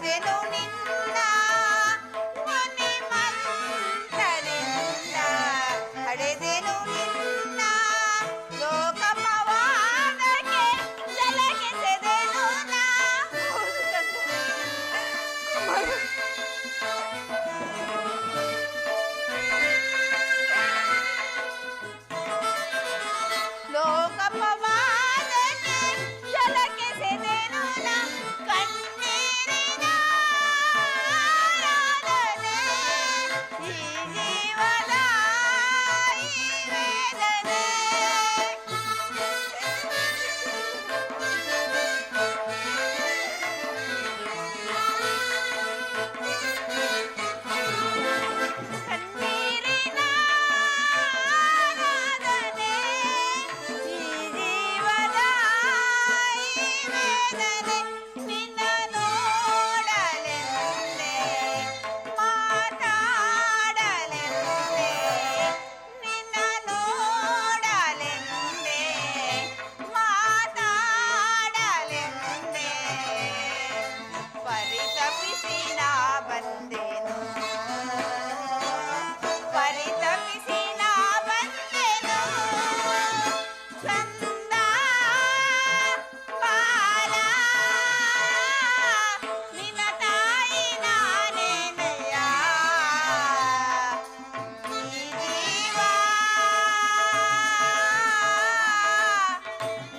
ಪಡೆದೆನು ನಿನ್ನ ಮನೆ ಮಂತ್ರದಿಂದ ಪಡೆದೆನು ನಿನ್ನ ಲೋಕ ಪವಾಡಕ್ಕೆ ಜಲಗೆಸೆದೆನು ನಾ. ಲೋಕ ಪವಾಡಕ್ಕೆ ಜಲಗೆಸೆದೆನು ನಾ. ಕಣ್ಣೀರಿನ ಆರಾಧನೆ ಈ ಜೀವದ ಈ ವೇದನೆ. ಕಣ್ಣೀರಿನ ಆರಾಧನೆ ಈ ಜೀವದ ಈ ವೇದನೆ. ನಿನ್ನ ನೋಡಲೆಂದೇ ಮಾತಾಡಲೆಂದೇ ನಿನ್ನ ನೋಡಲೆಂದೇ ಮಾತಾಡಲೆಂದೇ ಪರಿತಪಿಸಿ ನಾ ಬಂದೆನು. ಪರಿತಪಿಸಿ ನಾ ಬಂದೆನು. ಕಂದ ಬಾಲ ನಿನ್ನ ತಾಯಿ ನಾನೇನಯ್ಯ. ಈ ಜೀವ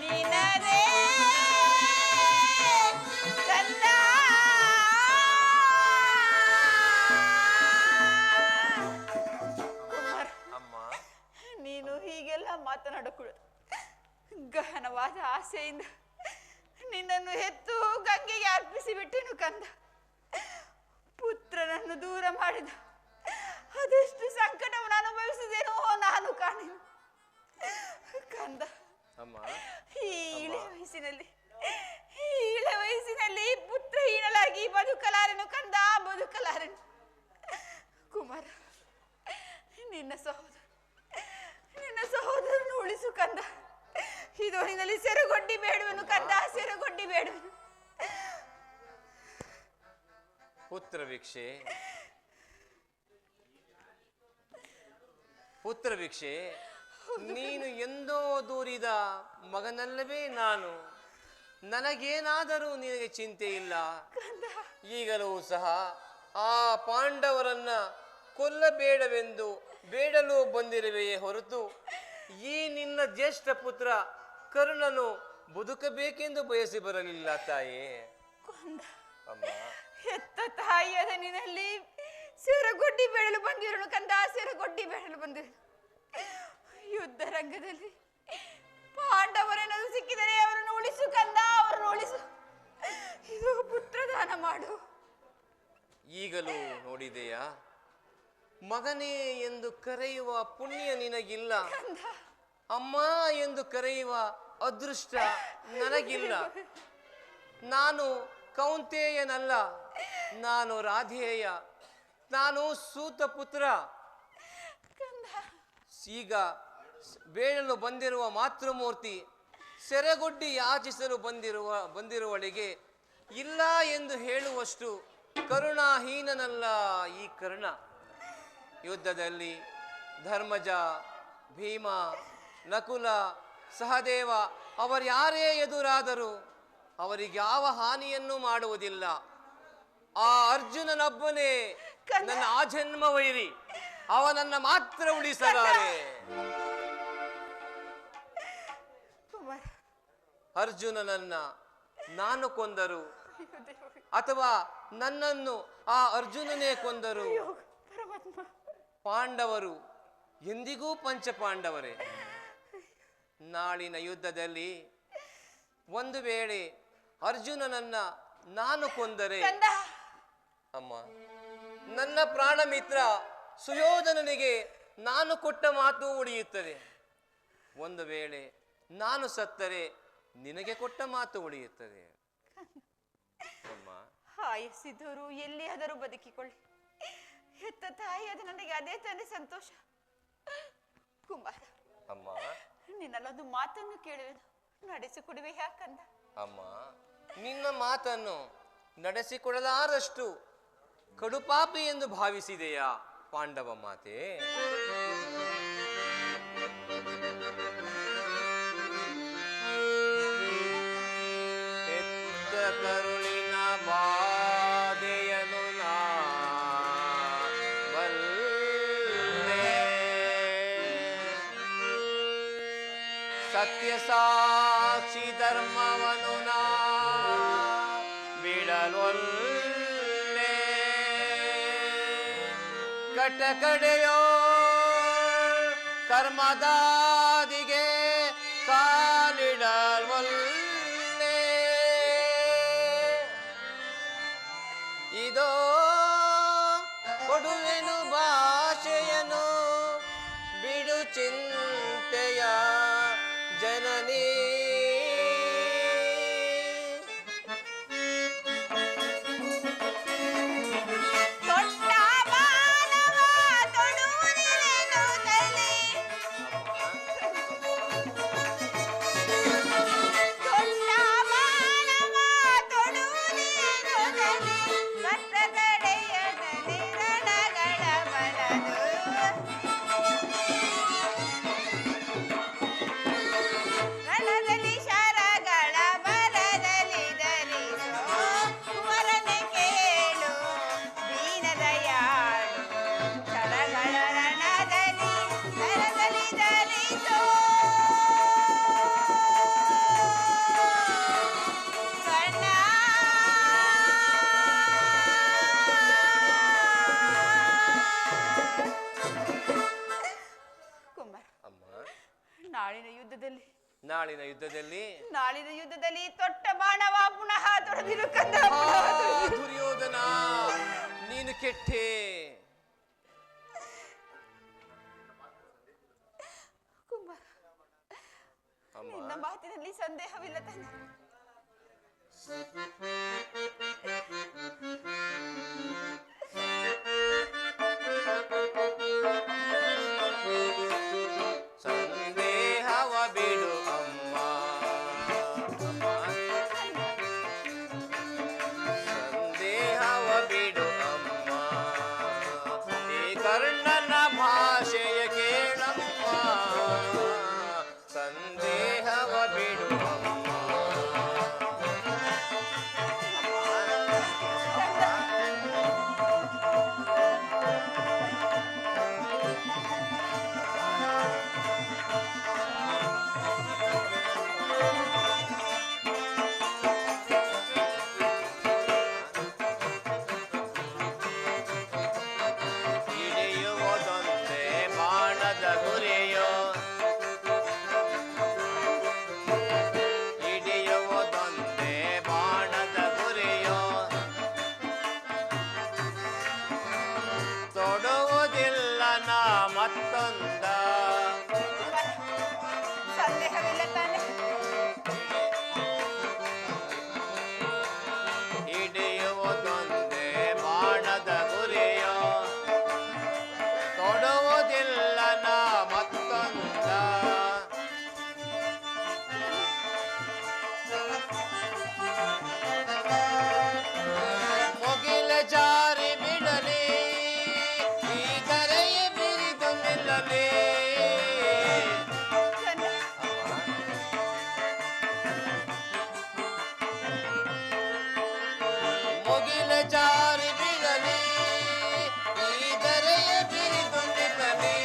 ನಿನ್ನದೇ ಕಂದ. ಕುಮಾರ್, ಅಮ್ಮ, ನೀನು ಹೀಗೆಲ್ಲ ಮಾತನಾಡಕೂಡದು. ಗಹನವಾದ ಆಸೆಯಿಂದ ನಿನ್ನನ್ನು ಹೆತ್ತು ಗಂಗೆಗೆ ಅರ್ಪಿಸಿ ಬಿಟ್ಟೆನು ಕಂದ. ಪುತ್ರನನ್ನು ದೂರ ಮಾಡಿದ ಅದೆಷ್ಟು ಸಂಕಟವನ್ನು ಅನುಭವಿಸಿದೇನೋ ನಾನು ಕಾಣೆನು ಕಂದ. ಅಮ್ಮ, ಈ ಇಳೆ ವಯಸ್ಸಿನಲ್ಲಿ ಪುತ್ರಹೀನಲಾಗಿ ಬದುಕಲಾರೆನು ಕಂದ, ಬದುಕಲಾರೆನು. ಕುಮಾರ, ನಿನ್ನ ಸಹೋದರನು ಉಳಿಸು ಕಂದ. ಇದೋನಿನಲ್ಲಿ ಸೆರಗೊಡ್ಡಿ ಬೇಡುವನು ಕಂದ, ಸೆರಗೊಡ್ಡಿ ಬೇಡುವನು. ಪುತ್ರ ಭಿಕ್ಷೆ ನೀನು ಎಂದೋ ದೂರಿದ ಮಗನಲ್ಲವೇ ನಾನು. ನನಗೇನಾದರೂ ನಿನಗೆ ಚಿಂತೆ ಇಲ್ಲ. ಈಗಲೂ ಸಹ ಆ ಪಾಂಡವರನ್ನ ಕೊಲ್ಲಬೇಡವೆಂದು ಬೇಡಲು ಬಂದಿರುವೆಯೇ ಹೊರತು ಈ ನಿನ್ನ ಜ್ಯೇಷ್ಠ ಪುತ್ರ ಕರ್ಣನು ಬದುಕಬೇಕೆಂದು ಬಯಸಿ ಬರಲಿಲ್ಲ ತಾಯೇ. ಅಮ್ಮ, ಹೆತ್ತ ತಾಯಿಯಾದ ನಿನ್ನಲ್ಲಿ ಸೆರಗೊಡ್ಡಿ ಬೇಡಲು ಬಂದಿರೋನು ಕಂದ, ಸೆರಗೊಡ್ಡಿ ಬೇಡಲು ಬಂದಿರು. ಯುದ್ಧ ರಂಗದಲ್ಲಿ ಪಾಂಡವರೇನಾದರೂ ಸಿಕ್ಕಿದರೆ ಅವರನ್ನು ಉಳಿಸು ಕಂದ, ಅವರನ್ನು ಉಳಿಸು. ಇದು ಪುತ್ರದಾನ ಮಾಡು. ಈಗಲೂ ನೋಡಿದೆಯಾ, ಮಗನೇ ಎಂದು ಕರೆಯುವ ಪುಣ್ಯ ನಿನಗಿಲ್ಲ. ಅಮ್ಮ ಎಂದು ಕರೆಯುವ ಅದೃಷ್ಟ ನನಗಿಲ್ಲ. ನಾನು ಕೌಂತೆಯನಲ್ಲ, ನಾನು ರಾಧೇಯ, ನಾನು ಸೂತ ಪುತ್ರ. ಈಗ ಬೇಡಲು ಬಂದಿರುವ ಮಾತೃಮೂರ್ತಿ ಸೆರೆಗೊಡ್ಡಿ ಯಾಚಿಸಲು ಬಂದಿರುವಳಿಗೆ ಇಲ್ಲ ಎಂದು ಹೇಳುವಷ್ಟು ಕರುಣಾಹೀನನಲ್ಲ ಈ ಕರ್ಣ. ಯುದ್ಧದಲ್ಲಿ ಧರ್ಮಜ, ಭೀಮ, ನಕುಲ, ಸಹದೇವ ಅವರ್ಯಾರೇ ಎದುರಾದರೂ ಅವರಿಗ್ಯಾವ ಹಾನಿಯನ್ನು ಮಾಡುವುದಿಲ್ಲ. ಆ ಅರ್ಜುನನೊಬ್ಬನೇ ನನ್ನ ಆಜನ್ಮ ವೈರಿ. ಅವನನ್ನ ಮಾತ್ರ ಉಳಿಸಲಾರೆ. ಅರ್ಜುನನನ್ನ ನಾನು ಕೊಂದರು ಅಥವಾ ನನ್ನನ್ನು ಆ ಅರ್ಜುನನೇ ಕೊಂದರು ಪಾಂಡವರು ಎಂದಿಗೂ ಪಂಚಪಾಂಡವರೇ. ನಾಳಿನ ಯುದ್ಧದಲ್ಲಿ ಒಂದು ವೇಳೆ ಅರ್ಜುನನನ್ನ ನಾನು ಕೊಂದರೆ ಅಮ್ಮ, ನನ್ನ ಪ್ರಾಣ ಮಿತ್ರ ಸುಯೋಧನನಿಗೆ ನಾನು ಕೊಟ್ಟ ಮಾತು ಉಳಿಯುತ್ತದೆ. ಒಂದು ವೇಳೆ ನಾನು ಸತ್ತರೆ ನಿನಗೆ ಕೊಟ್ಟ ಮಾತು ಉಳಿಯುತ್ತದೆ. ಅಮ್ಮ, ಆಯಸ್ಸಿದ್ದವರು ಎಲ್ಲಿಯಾದರೂ ಬದುಕಿಕೊಳ್ಳಿ. ಹೆತ್ತ ತಾಯಿಯಾದ ನನಗೆ ಅದೇ ತಾನೇ ಸಂತೋಷ. ಕುಮಾರ, ಅಮ್ಮ, ನಿನ್ನಲ್ಲೊಂದು ಮಾತನ್ನು ಕೇಳುವೆನು, ನಡೆಸಿಕೊಡುವೆ ಯಾಕಂದ? ಅಮ್ಮ, ನಿನ್ನ ಮಾತನ್ನು ನಡೆಸಿಕೊಡಲಾರಷ್ಟು ಕಡುಪಾಪಿ ಎಂದು ಭಾವಿಸಿದೆಯಾ ಪಾಂಡವ ಮಾತೆ? ಹೆತ್ತ ಕರುಳಿನ ಬಾಧೆಯನು ನಾ ಬಲ್ಲೆ, ಸತ್ಯ ಸಾಕ್ಷಿ ಧರ್ಮವನು ನಾ ಬಿಡಲೊಲ್ಲೆ, ಕಟಕಡೆಯೋ ಕರ್ಮದಾದಿಗೆ ಕಾಲಿಡಲ್ವಲ್ಲೆ, ಇದೋ ಕೊಡುವೆನು ಭಾಷೆಯನು ಬಿಡು ಚಿಂತೆಯ ಜನನೀ. ನಾಳಿನ ಯುದ್ಧದಲ್ಲಿ ತೊಟ್ಟ ಬಾಣವ ಪುನಃ ತೊಡೆದಿರು ಕಂದ. ದುರ್ಯೋಧನ, ನೀನು ಕೆಟ್ಟೆ. ಕುಮಾರ, ನಿನ್ನ ಮಾತಿನಲ್ಲಿ ಸಂದೇಹವಿಲ್ಲ ತಾನೆ? ಸಂದೇಹವ ಬಿಡು ಅಮ್ಮ, ಸಂದೇಹವ ಬಿಡು ಅಮ್ಮ, ಈ ಕರ್ಣನ ಭಾಷೆಯ ಕೇಳಮ್ಮ, ಸಂದೇಹವ ಬಿಡು ಅಮ್ಮ. ಮತ್ತೊಂದ ಸಂದೇಹವಿಲ್ಲ ತಾನೆ? ಹಿಡಿಯುವುದೊಂದೇ ಬಾಣದ ಗುರಿಯೋ, ತೊಡುವುದಿಲ್ಲ ನಾ ಮತ್ತೊಂದ. ಮುಗಿಲ ಜಾರಿ ಬಿಡಲಿ, ಈ ಕರೆಯ ಬಿರಿದು ನಿಲ್ಲಲಿ. ಮುಗಿಲ ಜಾರಿ ಬಿಡಲಿ, ಈ ದರೆಯ ಬಿರಿದು ನಿಲ್ಲಲಿ.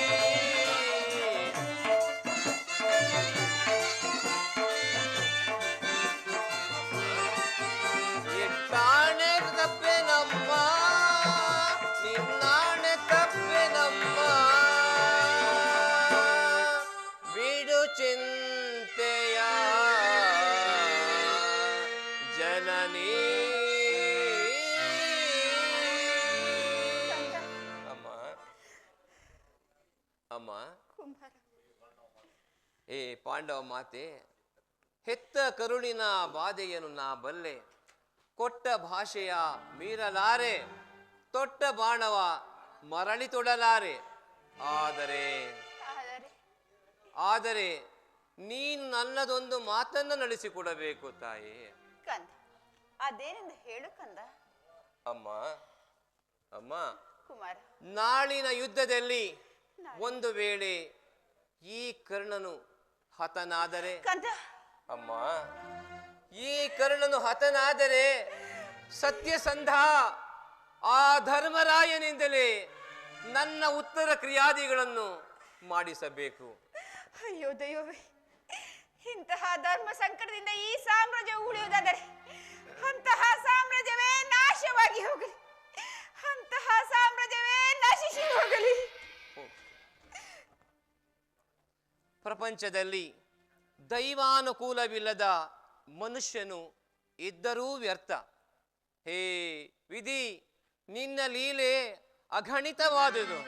ಇಟ್ಟಾಣೆ ತಪ್ಪೆ ನಮ್ಮ, ನಿನ್ನಾಣೆ ತಪ್ಪೆ ನಮ್ಮ, ಬಿಡು ಚಿಂತೆಯ ಜನನೀ. ಅಮ್ಮ ಅಮ್ಮ, ಏ ಪಾಂಡವ ಮಾತೆ, ಹೆತ್ತ ಕರುಳಿನ ಬಾಧೆಯನ್ನು ನಾ ಬಲ್ಲೆ, ಕೊಟ್ಟ ಭಾಷೆಯ ಮೀರಲಾರೆ, ತೊಟ್ಟ ಬಾಣವ ಮರಳಿ ತೊಡಲಾರೆ. ಆದರೆ ನೀನು ನನ್ನದೊಂದು ಮಾತನ್ನು ನಡೆಸಿಕೊಡಬೇಕು ತಾಯಿ. ಕಂದ, ಅದೇನೆಂದು ಹೇಳು ಕಂದ. ಅಮ್ಮ ಅಮ್ಮ, ಕುಮಾರ, ನಾಳಿನ ಯುದ್ಧದಲ್ಲಿ ಒಂದು ವೇಳೆ ಈ ಕರ್ಣನು ಹತನಾದರೆ, ಕಂದ, ಅಮ್ಮ ಈ ಕರ್ಣನು ಹತನಾದರೆ ಸತ್ಯಸಂಧ ಆ ಧರ್ಮರಾಯನಿಂದಲೇ ನನ್ನ ಉತ್ತರ ಕ್ರಿಯಾದಿಗಳನ್ನು ಮಾಡಿಸಬೇಕು. ಅಯ್ಯೋ ದೈವವೇ, ಇಂತಹ ಧರ್ಮ ಸಂಕಟದಿಂದ ಈ ಸಾಮ್ರಾಜ್ಯ ಉಳಿಯುವುದಾದರೆ ಅಂತಹ ಸಾಮ್ರಾಜ್ಯವೇ ನಾಶವಾಗಿ ಹೋಗಲಿ, ಅಂತಹ ಸಾಮ್ರಾಜ್ಯವೇ ನಶಿಸಿ ಹೋಗಲಿ. ಪ್ರಪಂಚದಲ್ಲಿ ದೈವಾನುಕೂಲವಿಲ್ಲದ ಮನುಷ್ಯನು ಇದ್ದರೂ ವ್ಯರ್ಥ. ಹೇ ವಿಧಿ, ನಿನ್ನ ಲೀಲೆ ಅಗಣಿತವಾದುದು.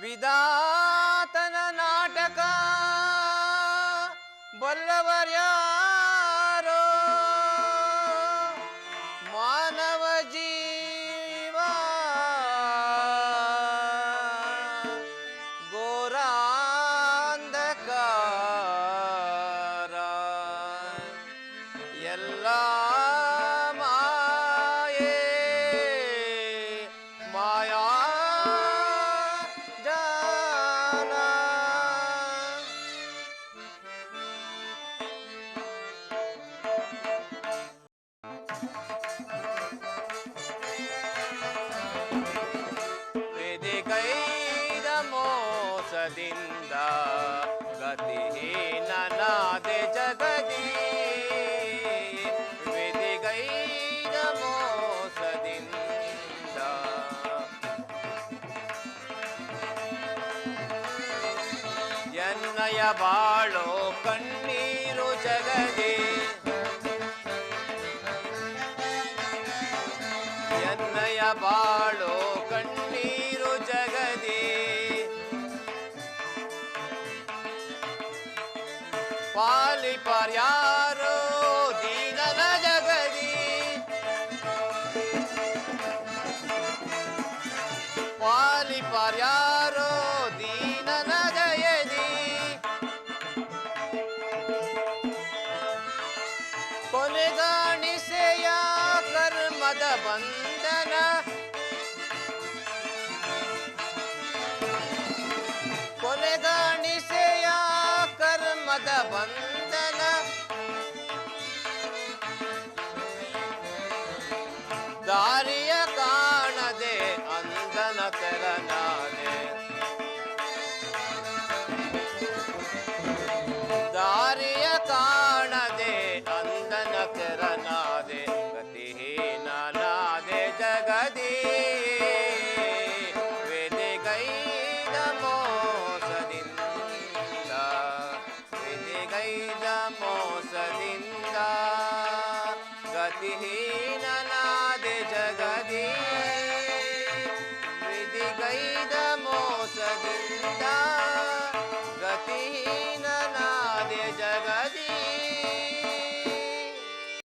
ವಿಧಾತನ ನಾಟಕ ಬಲ್ಲವರ್ಯಾರೋ, ಮಾನವ ಜೀವ ಘೋರಾಂಧಕಾರ, ಎಲ್ಲ ಮಾಯೇ ಮಾಯಾ ಜಾಲ. ವೇದಿಕೈದ ಮೋಸದಿಂದ ಗತಿಹೀನನಾದೆ ಜಗದಿ, ವೇದಿಕೈದ ಮೋಸದಿಂದ ಎನ್ನಯ ಬಾಳೋ ಕಣ್ಣೀರು ಜಗದಿ, ಎನ್ನಯ ಬಾಳೋ ಕಣ್ಣೀರು ಜಗದಿ, ಪಾಲಿಪಾರ್ಯಾರೋ ದೀನನ ಜಗದಿ, ಪಾಲಿಪಾರ್ಯಾರೋ ದೀನನ ಜಯದಿ, ಕೊನೆಗಾಣಿಸೆಯ ಕರ್ಮದ ಬಂಧನ, ಕೊನೆಗಾಣಿಸೆಯ ಕರ್ಮದ ಬಂಧನ, ದಾರಿಯ